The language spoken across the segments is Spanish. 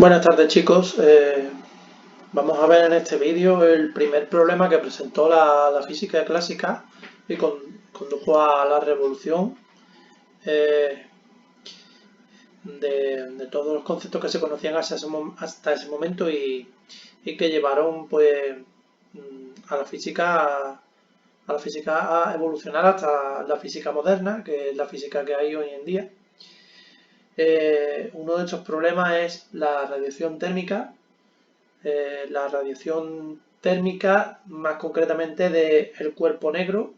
Buenas tardes chicos, vamos a ver en este vídeo el primer problema que presentó la física clásica y condujo a la revolución de todos los conceptos que se conocían hasta ese momento y que llevaron pues a la física a evolucionar hasta la física moderna, que es la física que hay hoy en día. Uno de estos problemas es la radiación térmica. La radiación térmica, más concretamente del cuerpo negro,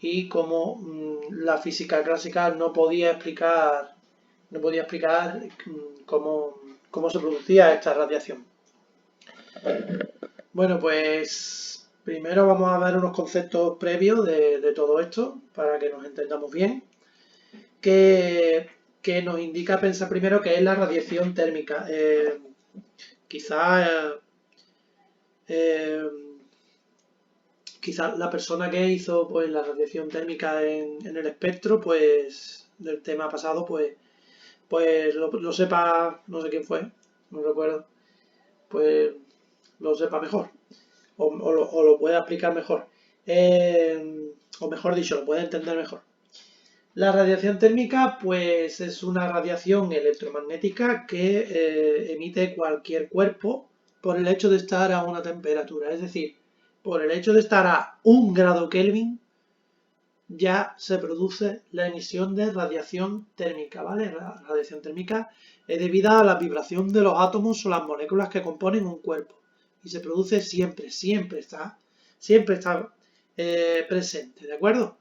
y cómo la física clásica no podía explicar cómo se producía esta radiación. Bueno, pues primero vamos a ver unos conceptos previos de todo esto para que nos entendamos bien, que nos indica pensar primero qué es la radiación térmica. Quizás la persona que hizo pues la radiación térmica en el espectro pues del tema pasado pues lo sepa, no sé quién fue, no recuerdo, pues lo sepa mejor o lo pueda explicar mejor, o mejor dicho, lo puede entender mejor. La radiación térmica pues es una radiación electromagnética que emite cualquier cuerpo por el hecho de estar a una temperatura, es decir, por el hecho de estar a 1 grado Kelvin ya se produce la emisión de radiación térmica, ¿vale? La radiación térmica es debida a la vibración de los átomos o las moléculas que componen un cuerpo y se produce siempre está presente, ¿de acuerdo?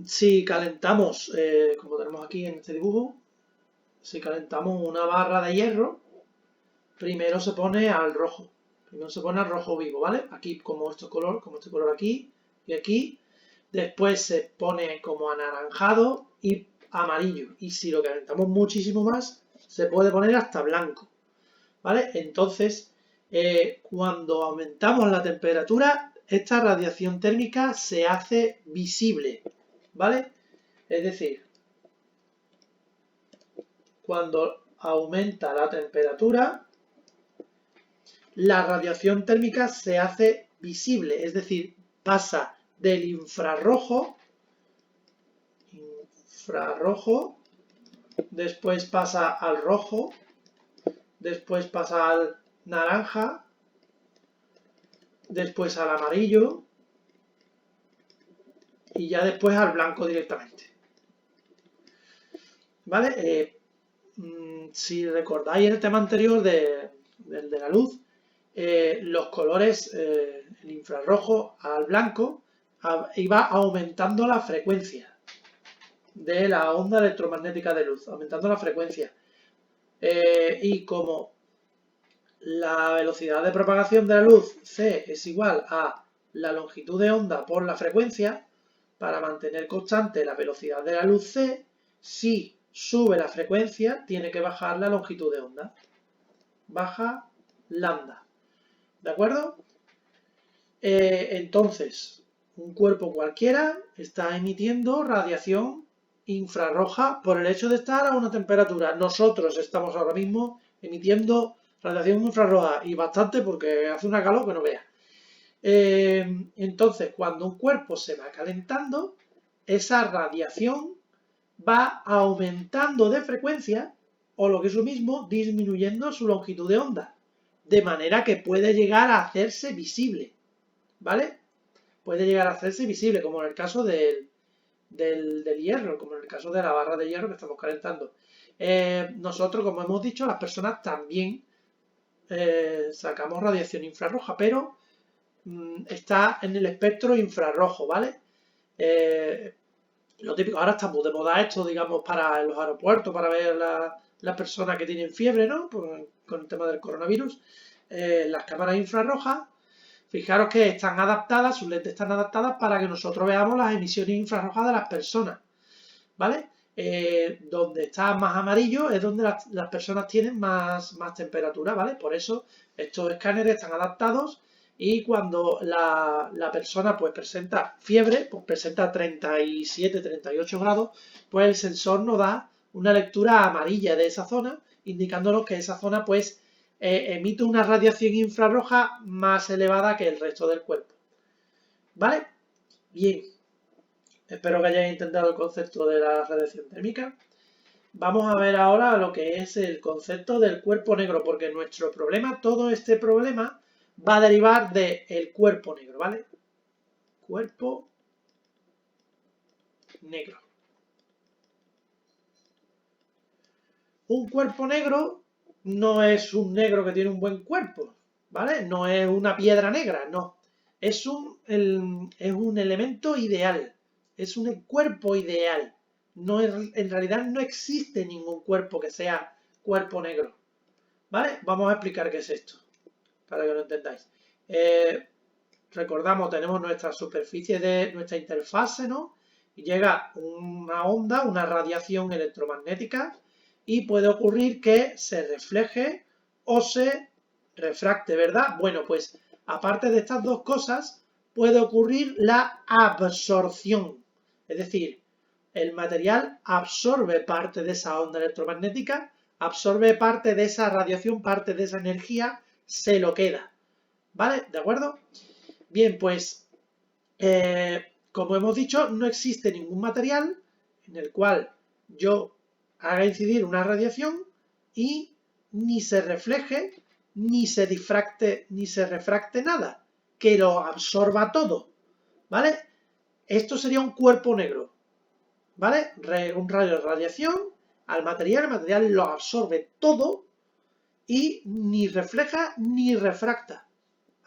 Si calentamos, como tenemos aquí en este dibujo, si calentamos una barra de hierro, primero se pone al rojo. Primero se pone al rojo vivo, ¿vale? Aquí como este color aquí y aquí. Después se pone como anaranjado y amarillo. Y si lo calentamos muchísimo más, se puede poner hasta blanco, ¿vale? Entonces, cuando aumentamos la temperatura, esta radiación térmica se hace visible, ¿vale? Es decir, cuando aumenta la temperatura, la radiación térmica se hace visible, es decir, pasa del infrarrojo, después pasa al rojo, después pasa al naranja, después al amarillo y ya después al blanco directamente. ¿Vale? Si recordáis el tema anterior del de la luz, los colores, el infrarrojo al blanco, iba aumentando la frecuencia de la onda electromagnética de luz, aumentando la frecuencia. Y como la velocidad de propagación de la luz, c, es igual a la longitud de onda por la frecuencia, para mantener constante la velocidad de la luz c, si sube la frecuencia, tiene que bajar la longitud de onda. Baja lambda. ¿De acuerdo? Entonces, un cuerpo cualquiera está emitiendo radiación infrarroja por el hecho de estar a una temperatura. Nosotros estamos ahora mismo emitiendo radiación infrarroja y bastante porque hace una calor que no veas. Entonces, cuando un cuerpo se va calentando, esa radiación va aumentando de frecuencia o lo que es lo mismo, disminuyendo su longitud de onda, de manera que puede llegar a hacerse visible, ¿vale? Puede llegar a hacerse visible, como en el caso del hierro, como en el caso de la barra de hierro que estamos calentando. Nosotros, como hemos dicho, las personas también sacamos radiación infrarroja, pero está en el espectro infrarrojo, ¿vale? Lo típico, ahora está muy de moda esto, digamos, para los aeropuertos, para ver las personas que tienen fiebre, ¿no? Con el tema del coronavirus. Las cámaras infrarrojas, fijaros que están adaptadas, sus lentes están adaptadas para que nosotros veamos las emisiones infrarrojas de las personas, ¿vale? Donde está más amarillo es donde las personas tienen más temperatura, ¿vale? Por eso estos escáneres están adaptados y cuando la persona pues presenta fiebre, pues presenta 37, 38 grados, pues el sensor nos da una lectura amarilla de esa zona, indicándonos que esa zona pues emite una radiación infrarroja más elevada que el resto del cuerpo. ¿Vale? Bien, espero que hayáis entendido el concepto de la radiación térmica. Vamos a ver ahora lo que es el concepto del cuerpo negro, porque nuestro problema, todo este problema, va a derivar del cuerpo negro, ¿vale? Cuerpo negro. Un cuerpo negro no es un negro que tiene un buen cuerpo, ¿vale? No es una piedra negra, no. Es un elemento ideal, es un cuerpo ideal. No es, en realidad no existe ningún cuerpo que sea cuerpo negro, ¿vale? Vamos a explicar qué es esto, para que lo entendáis. Recordamos, tenemos nuestra superficie de nuestra interfase, ¿no? Y llega una onda, una radiación electromagnética, y puede ocurrir que se refleje o se refracte, ¿verdad? Bueno, pues aparte de estas dos cosas, puede ocurrir la absorción. Es decir, el material absorbe parte de esa onda electromagnética, absorbe parte de esa radiación, parte de esa energía, se lo queda. ¿Vale? ¿De acuerdo? Bien, pues, como hemos dicho, no existe ningún material en el cual yo haga incidir una radiación y ni se refleje, ni se difracte, ni se refracte nada, que lo absorba todo, ¿vale? Esto sería un cuerpo negro, ¿vale? Un rayo de radiación al material, el material lo absorbe todo y ni refleja ni refracta,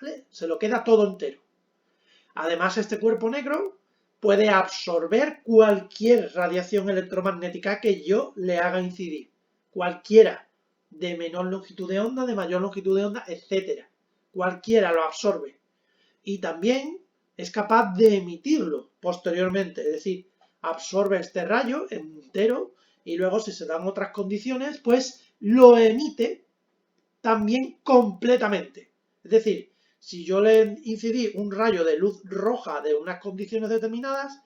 ¿vale? Se lo queda todo entero. Además, este cuerpo negro puede absorber cualquier radiación electromagnética que yo le haga incidir. Cualquiera, de menor longitud de onda, de mayor longitud de onda, etc. Cualquiera lo absorbe. Y también es capaz de emitirlo posteriormente. Es decir, absorbe este rayo entero y luego, si se dan otras condiciones, pues lo emite también completamente. Es decir, si yo le incidí un rayo de luz roja de unas condiciones determinadas,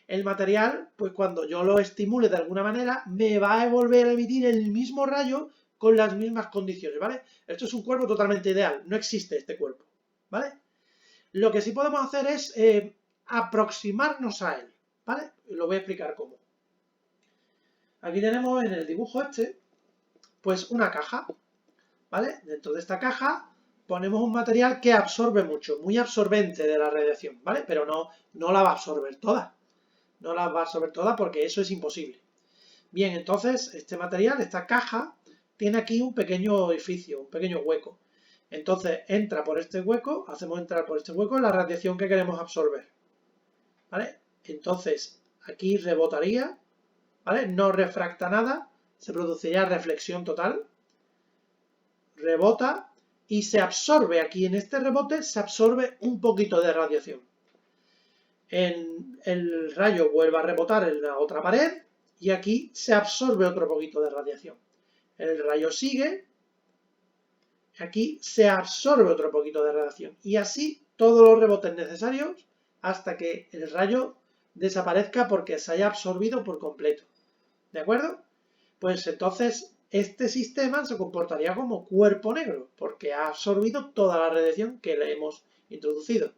el material, pues cuando yo lo estimule de alguna manera, me va a volver a emitir el mismo rayo con las mismas condiciones, ¿vale? Esto es un cuerpo totalmente ideal, no existe este cuerpo, ¿vale? Lo que sí podemos hacer es aproximarnos a él, ¿vale? Lo voy a explicar cómo. Aquí tenemos en el dibujo este, pues una caja, ¿vale? Dentro de esta caja ponemos un material que absorbe mucho, muy absorbente de la radiación, ¿vale? Pero no la va a absorber toda. No la va a absorber toda porque eso es imposible. Bien, entonces este material, esta caja, tiene aquí un pequeño orificio, un pequeño hueco. Entonces entra por este hueco, hacemos entrar por este hueco la radiación que queremos absorber, ¿vale? Entonces aquí rebotaría, ¿vale? No refracta nada, se produciría reflexión total, rebota y se absorbe aquí en este rebote, se absorbe un poquito de radiación. El rayo vuelve a rebotar en la otra pared y aquí se absorbe otro poquito de radiación. El rayo sigue, aquí se absorbe otro poquito de radiación y así todos los rebotes necesarios hasta que el rayo desaparezca porque se haya absorbido por completo. ¿De acuerdo? Pues entonces este sistema se comportaría como cuerpo negro, porque ha absorbido toda la radiación que le hemos introducido.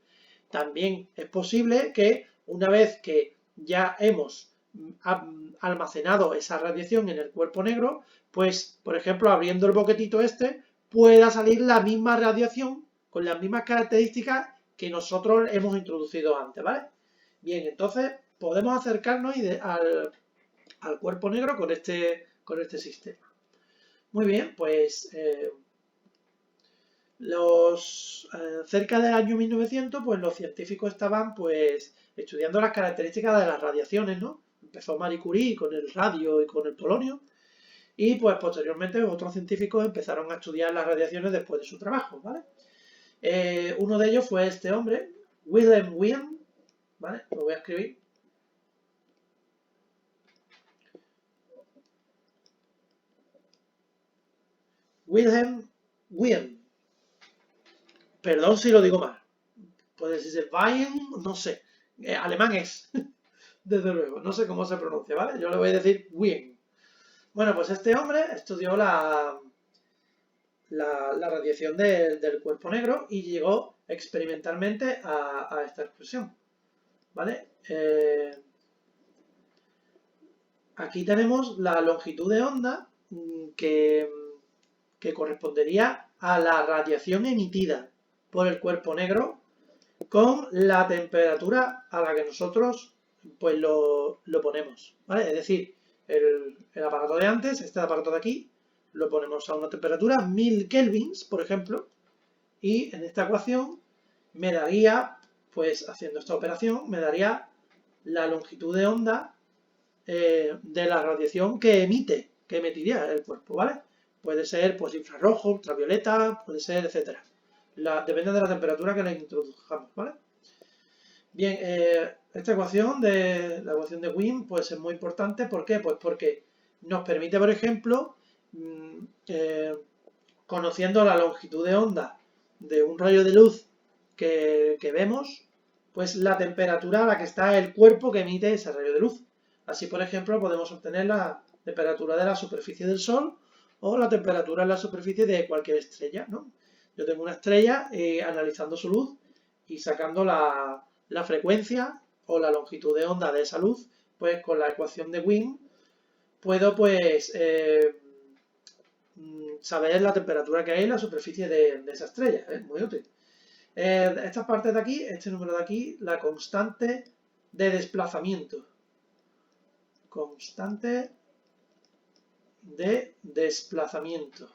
También es posible que una vez que ya hemos almacenado esa radiación en el cuerpo negro, pues, por ejemplo, abriendo el boquetito este, pueda salir la misma radiación con las mismas características que nosotros hemos introducido antes, ¿vale? Bien, entonces podemos acercarnos al cuerpo negro con este sistema. Muy bien, pues cerca del año 1900, pues los científicos estaban pues estudiando las características de las radiaciones, ¿no? Empezó Marie Curie con el radio y con el polonio, y pues posteriormente otros científicos empezaron a estudiar las radiaciones después de su trabajo, ¿vale? Uno de ellos fue este hombre, Wilhelm Wien, ¿vale? Lo voy a escribir. Wilhelm Wien. Perdón si lo digo mal. Puede decirse Wien, no sé. Alemán es, desde luego. No sé cómo se pronuncia, ¿vale? Yo le voy a decir Wien. Bueno, pues este hombre estudió la radiación del cuerpo negro y llegó experimentalmente a esta expresión, ¿vale? Aquí tenemos la longitud de onda que correspondería a la radiación emitida por el cuerpo negro con la temperatura a la que nosotros pues lo ponemos, ¿vale? Es decir, el aparato de antes, este aparato de aquí, lo ponemos a una temperatura 1000 kelvins, por ejemplo, y en esta ecuación me daría, pues haciendo esta operación, me daría la longitud de onda de la radiación que emitiría el cuerpo, ¿vale? Puede ser pues infrarrojo, ultravioleta, puede ser, etcétera. Depende de la temperatura que le introduzcamos, ¿vale? Bien, esta ecuación la ecuación de Wien, pues es muy importante. ¿Por qué? Pues porque nos permite, por ejemplo, conociendo la longitud de onda de un rayo de luz que vemos, pues la temperatura a la que está el cuerpo que emite ese rayo de luz. Así, por ejemplo, podemos obtener la temperatura de la superficie del Sol o la temperatura en la superficie de cualquier estrella, ¿no? Yo tengo una estrella analizando su luz y sacando la frecuencia o la longitud de onda de esa luz, pues con la ecuación de Wien puedo pues saber la temperatura que hay en la superficie de esa estrella. Es muy útil. Estas partes de aquí, este número de aquí, la constante de desplazamiento. Constante de desplazamiento.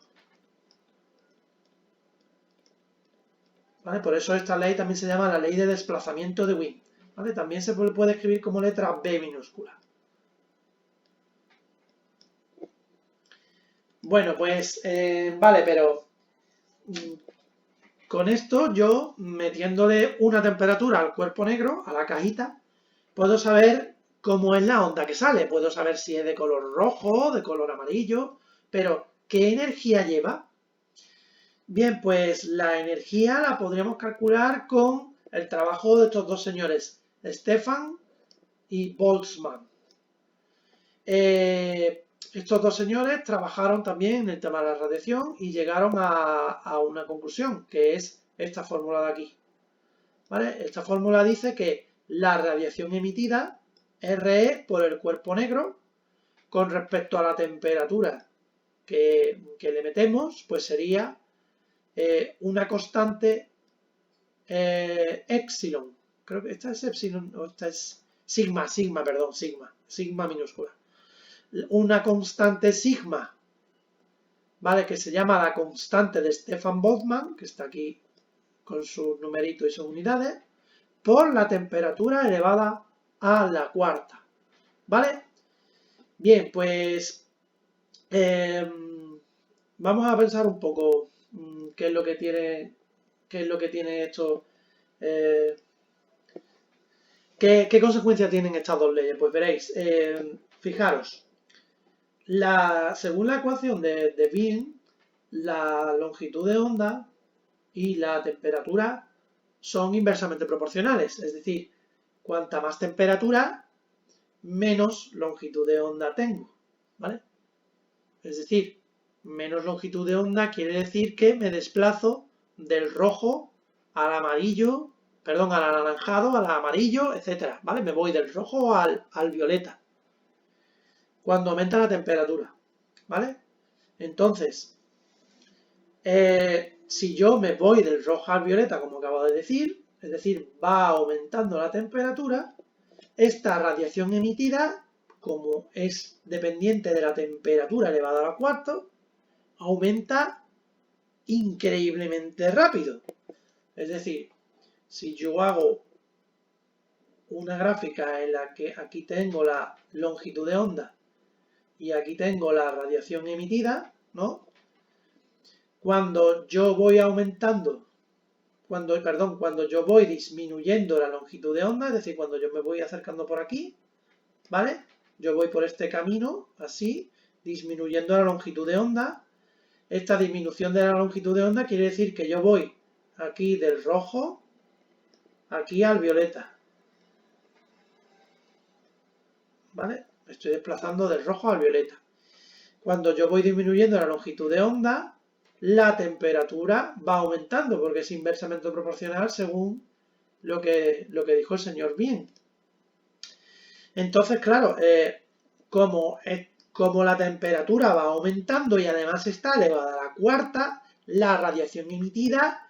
¿Vale? Por eso esta ley también se llama la ley de desplazamiento de Wien. ¿Vale? También se puede escribir como letra B minúscula. Bueno, pues vale, pero con esto yo, metiéndole una temperatura al cuerpo negro, a la cajita, puedo saber cómo es la onda que sale. Puedo saber si es de color rojo, de color amarillo, pero ¿qué energía lleva? Bien, pues la energía la podríamos calcular con el trabajo de estos dos señores, Stefan y Boltzmann. Estos dos señores trabajaron también en el tema de la radiación y llegaron a una conclusión, que es esta fórmula de aquí. ¿Vale? Esta fórmula dice que la radiación emitida, RE por el cuerpo negro, con respecto a la temperatura que le metemos, pues sería una constante epsilon. Creo que esta es epsilon, o esta es sigma, perdón, sigma minúscula. Una constante sigma, ¿vale? Que se llama la constante de Stefan Boltzmann, que está aquí con sus numeritos y sus unidades, por la temperatura elevada a la cuarta, ¿vale? Bien, pues vamos a pensar un poco qué es lo que tiene esto, qué consecuencias tienen estas dos leyes. Pues veréis, fijaros, según la ecuación de Wien, la longitud de onda y la temperatura son inversamente proporcionales, es decir, cuanta más temperatura, menos longitud de onda tengo, ¿vale? Es decir, menos longitud de onda quiere decir que me desplazo del rojo al amarillo, perdón, al anaranjado, al amarillo, etcétera, ¿vale? Me voy del rojo al violeta cuando aumenta la temperatura, ¿vale? Entonces, si yo me voy del rojo al violeta, como acabo de decir, es decir, va aumentando la temperatura, esta radiación emitida, como es dependiente de la temperatura elevada a la cuarto, aumenta increíblemente rápido. Es decir, si yo hago una gráfica en la que aquí tengo la longitud de onda y aquí tengo la radiación emitida, ¿no? Cuando yo voy aumentando, cuando yo voy disminuyendo la longitud de onda, es decir, cuando yo me voy acercando por aquí, ¿vale? Yo voy por este camino, así, disminuyendo la longitud de onda. Esta disminución de la longitud de onda quiere decir que yo voy aquí del rojo, aquí al violeta, ¿vale? Me estoy desplazando del rojo al violeta. cuando yo voy disminuyendo la longitud de onda, la temperatura va aumentando, porque es inversamente proporcional según lo que dijo el señor Bien. Entonces, claro, como la temperatura va aumentando y además está elevada a la cuarta, la radiación emitida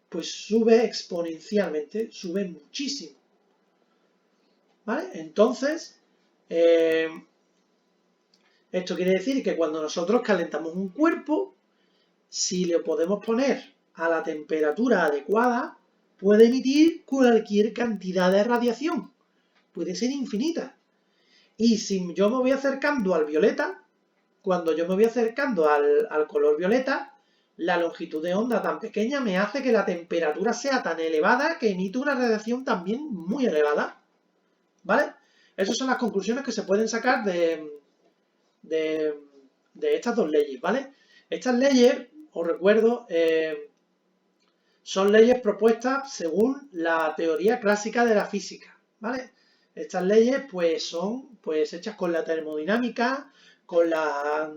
pues sube exponencialmente, sube muchísimo. ¿Vale? Entonces, esto quiere decir que cuando nosotros calentamos un cuerpo, si le podemos poner a la temperatura adecuada, puede emitir cualquier cantidad de radiación. Puede ser infinita. Y si yo me voy acercando al violeta, cuando yo me voy acercando al color violeta, la longitud de onda tan pequeña me hace que la temperatura sea tan elevada que emite una radiación también muy elevada. ¿Vale? Esas son las conclusiones que se pueden sacar de estas dos leyes, ¿vale? Estas leyes, os recuerdo, son leyes propuestas según la teoría clásica de la física, ¿vale? Estas leyes pues son pues hechas con la termodinámica, con las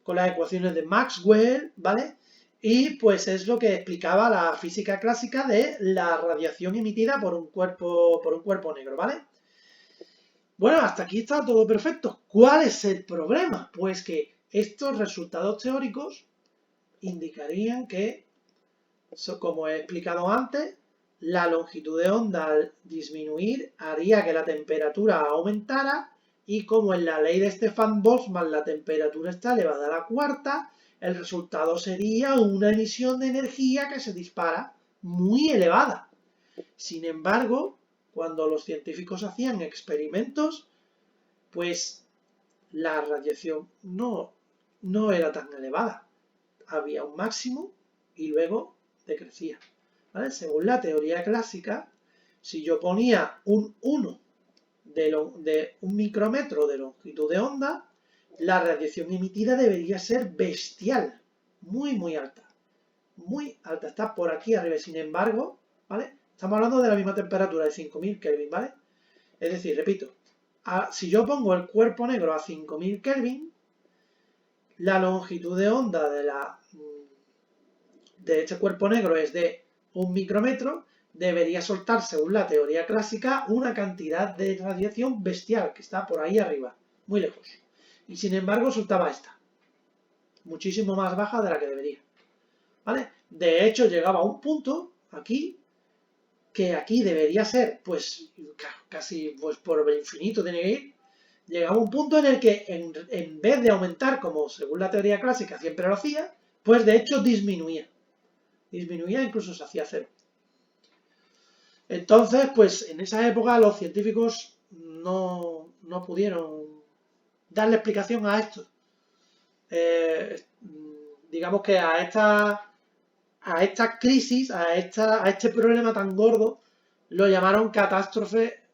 ecuaciones de Maxwell, ¿vale? Y pues es lo que explicaba la física clásica de la radiación emitida por un cuerpo negro, ¿vale? Bueno, hasta aquí está todo perfecto. ¿Cuál es el problema? Pues que estos resultados teóricos indicarían que, como he explicado antes, la longitud de onda al disminuir haría que la temperatura aumentara y como en la ley de Stefan-Boltzmann la temperatura está elevada a la cuarta, el resultado sería una emisión de energía que se dispara muy elevada. Sin embargo, cuando los científicos hacían experimentos, pues la radiación no era tan elevada. Había un máximo y luego decrecía. ¿Vale? Según la teoría clásica, si yo ponía un 1 de un micrómetro de longitud de onda, la radiación emitida debería ser bestial, muy, muy alta. Muy alta, está por aquí arriba. Sin embargo, ¿vale? Estamos hablando de la misma temperatura, de 5000 Kelvin, ¿vale? Es decir, repito, si yo pongo el cuerpo negro a 5000 Kelvin, la longitud de onda de este cuerpo negro es de 1 micrómetro, debería soltar, según la teoría clásica, una cantidad de radiación bestial, que está por ahí arriba, muy lejos. Y sin embargo soltaba esta, muchísimo más baja de la que debería. ¿Vale? De hecho, llegaba a un punto, aquí, que aquí debería ser, pues, casi pues por el infinito tiene que ir, llegaba a un punto en el que en vez de aumentar, como según la teoría clásica siempre lo hacía, pues de hecho disminuía. Disminuía, incluso se hacía cero. Entonces, pues en esa época los científicos no pudieron darle explicación a esto. Digamos que a esta crisis, a este problema tan gordo, lo llamaron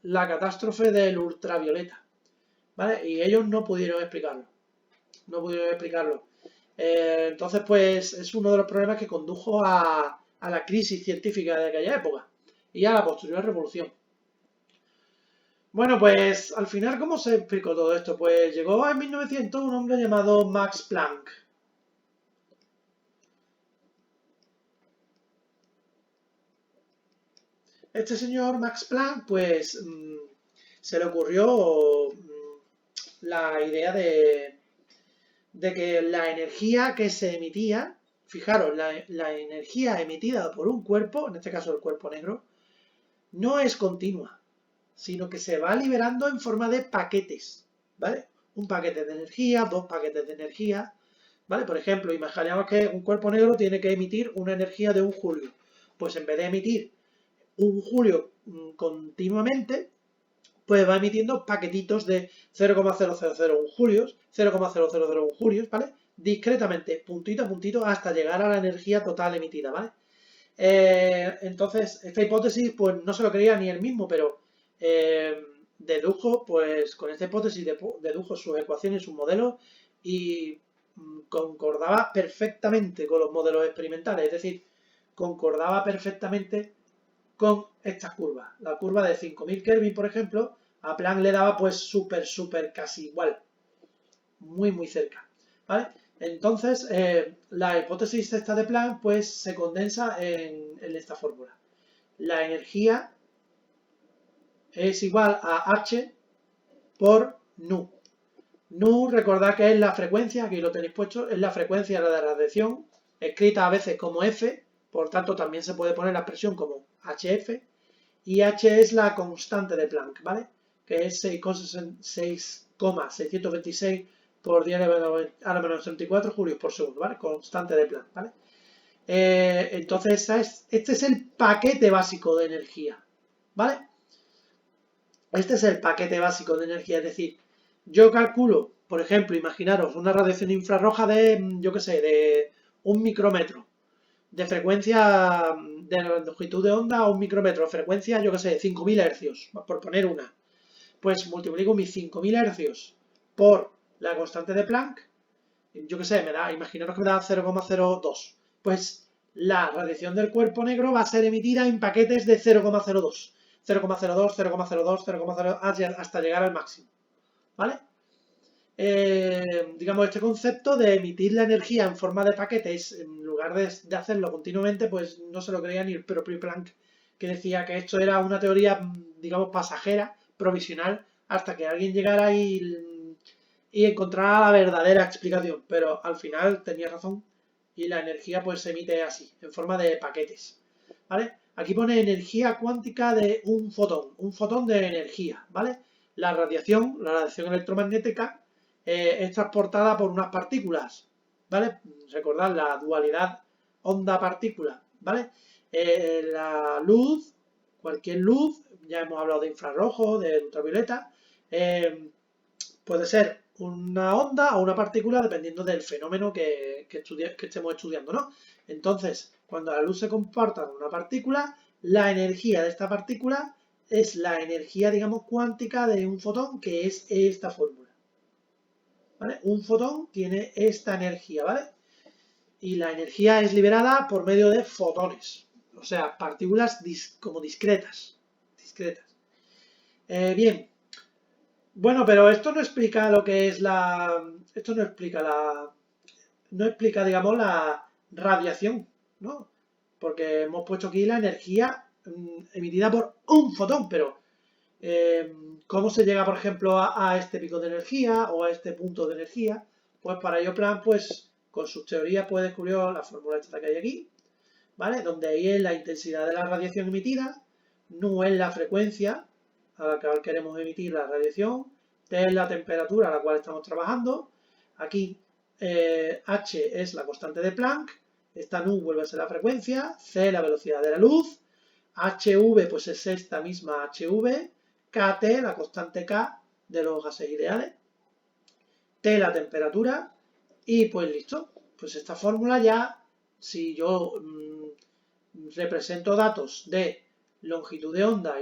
la catástrofe del ultravioleta. ¿Vale? Y ellos no pudieron explicarlo. No pudieron explicarlo. Entonces, pues es uno de los problemas que condujo a la crisis científica de aquella época y a la posterior revolución. Bueno, pues al final, ¿cómo se explicó todo esto? Pues llegó en 1900 un hombre llamado Max Planck. Este señor Max Planck, pues se le ocurrió la idea de que la energía que se emitía, fijaros, la energía emitida por un cuerpo, en este caso el cuerpo negro, no es continua, sino que se va liberando en forma de paquetes, ¿vale? Un paquete de energía, dos paquetes de energía, ¿vale? Por ejemplo, imaginemos que un cuerpo negro tiene que emitir una energía de 1 julio. Pues en vez de emitir 1 julio continuamente, pues va emitiendo paquetitos de 0,0001 julios, 0,0001 julios, ¿vale? Discretamente, puntito a puntito, hasta llegar a la energía total emitida, ¿vale? Entonces, esta hipótesis, pues no se lo creía ni él mismo, pero dedujo, pues con esta hipótesis dedujo sus ecuaciones, sus modelos y concordaba perfectamente con los modelos experimentales, es decir, concordaba perfectamente con estas curvas. La curva de 5000 Kelvin, por ejemplo, a Planck le daba pues súper casi igual. muy cerca, ¿vale? Entonces, la hipótesis esta de Planck, pues, se condensa en esta fórmula. La energía es igual a H por nu. Nu, recordad que es la frecuencia, aquí lo tenéis puesto, es la frecuencia de la radiación, escrita a veces como F, por tanto también se puede poner la expresión como HF, y H es la constante de Planck, ¿vale? Que es 6,626 por 10 a la menos 34 julios por segundo, ¿vale? Constante de Planck, ¿vale? Entonces, este es el paquete básico de energía, ¿vale? Este es el paquete básico de energía, es decir, yo calculo, por ejemplo, imaginaros una radiación infrarroja de, yo qué sé, de 1 micrómetro, de frecuencia, de longitud de onda a 1 micrómetro, frecuencia, yo qué sé, 5000 hercios, por poner una. Pues multiplico mis 5000 hercios por la constante de Planck, yo qué sé, imaginaros que me da 0,02. Pues la radiación del cuerpo negro va a ser emitida en paquetes de 0,02. 0,02, 0,02, 0,0 hasta llegar al máximo, ¿vale? Digamos, este concepto de emitir la energía en forma de paquetes, en lugar de hacerlo continuamente, pues no se lo creía ni el propio Planck, que decía que esto era una teoría, digamos, pasajera, provisional, hasta que alguien llegara y encontrara la verdadera explicación. Pero al final tenía razón y la energía pues se emite así, en forma de paquetes, ¿vale? Aquí pone energía cuántica de un fotón de energía, ¿vale? La radiación electromagnética, es transportada por unas partículas, ¿vale? Recordad la dualidad onda-partícula, ¿vale? La luz, cualquier luz, ya hemos hablado de infrarrojo, de ultravioleta, puede ser una onda o una partícula dependiendo del fenómeno que estemos estudiando, ¿no? Entonces, cuando la luz se comporta con una partícula, la energía de esta partícula es la energía, digamos, cuántica de un fotón, que es esta fórmula, ¿vale? Un fotón tiene esta energía, ¿vale? Y la energía es liberada por medio de fotones, o sea, partículas como discretas. Bien, bueno, pero esto no explica lo que es esto no explica, digamos, la radiación, ¿no? Porque hemos puesto aquí la energía emitida por un fotón, pero ¿cómo se llega, por ejemplo, a este pico de energía o a este punto de energía? Pues para ello Planck, pues con sus teorías, pues descubrió la fórmula esta que hay aquí, ¿vale? Donde I es la intensidad de la radiación emitida, nu es la frecuencia a la que queremos emitir la radiación, T es la temperatura a la cual estamos trabajando, aquí H es la constante de Planck, esta nu vuelve a ser la frecuencia, C la velocidad de la luz, HV pues es esta misma HV, KT la constante K de los gases ideales, T la temperatura y pues listo. Pues esta fórmula ya, si yo represento datos de longitud de onda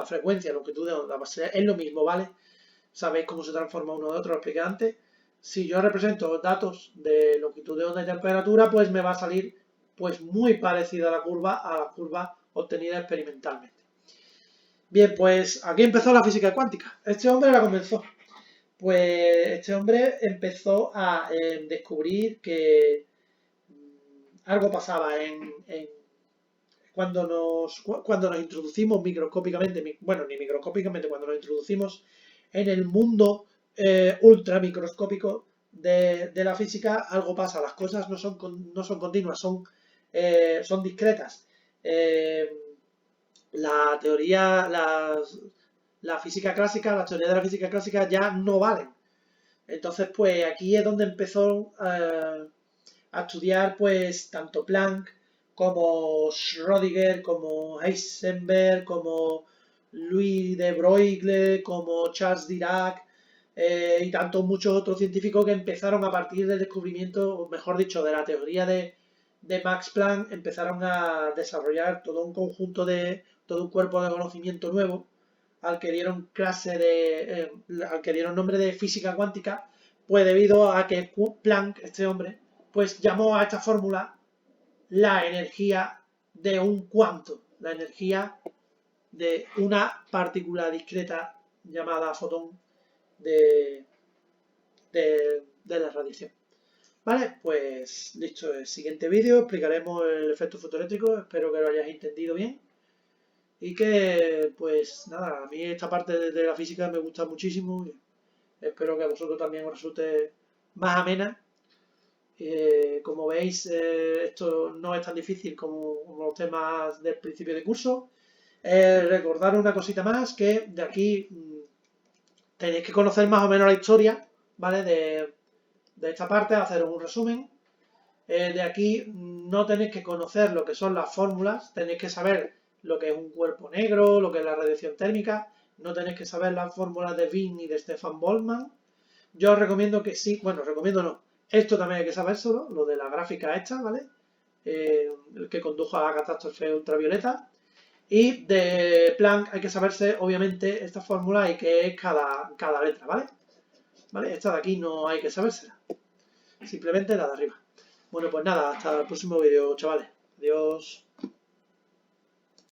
frecuencia, longitud de onda, es lo mismo, ¿vale? Sabéis cómo se transforma uno de otro, lo expliqué antes. Si yo represento datos de longitud de onda y temperatura, pues me va a salir pues muy parecida a la curva obtenida experimentalmente. Bien, pues aquí empezó la física cuántica. Este hombre la comenzó. Pues este hombre empezó a descubrir que algo pasaba cuando nos introducimos microscópicamente, bueno, ni microscópicamente, cuando nos introducimos en el mundo ultra microscópico de la física, algo pasa. Las cosas no son continuas, son discretas. La teoría, la física clásica, las teorías de la física clásica ya no valen. Entonces, pues aquí es donde empezó a estudiar, pues, tanto Planck como Schrödinger, como Heisenberg, como Louis de Broglie, como Charles Dirac, y tantos muchos otros científicos que empezaron a partir del descubrimiento, o mejor dicho, de la teoría de Max Planck, empezaron a desarrollar todo un conjunto todo un cuerpo de conocimiento nuevo, al que dieron al que dieron nombre de física cuántica, pues debido a que Planck, este hombre, pues llamó a esta fórmula la energía de un cuanto, la energía de una partícula discreta llamada fotón de de la radiación. Vale, pues listo, el siguiente vídeo explicaremos el efecto fotoeléctrico, espero que lo hayáis entendido bien y que pues nada, a mí esta parte de la física me gusta muchísimo y espero que a vosotros también os resulte más amena. Como veis, esto no es tan difícil como los temas del principio de curso. Recordar una cosita más, que de aquí tenéis que conocer más o menos la historia, ¿vale? De esta parte, hacer un resumen. De aquí no tenéis que conocer lo que son las fórmulas, tenéis que saber lo que es un cuerpo negro, lo que es la radiación térmica, no tenéis que saber las fórmulas de Wien ni de Stefan Boltzmann. Yo os recomiendo que sí, bueno, recomiendo no, esto también hay que saber solo, lo de la gráfica esta, ¿vale? El que condujo a la catástrofe ultravioleta. Y de Planck hay que saberse, obviamente, esta fórmula y qué es cada letra, ¿vale? ¿Vale? Esta de aquí no hay que sabérsela. Simplemente la de arriba. Bueno, pues nada, hasta el próximo vídeo, chavales. Adiós.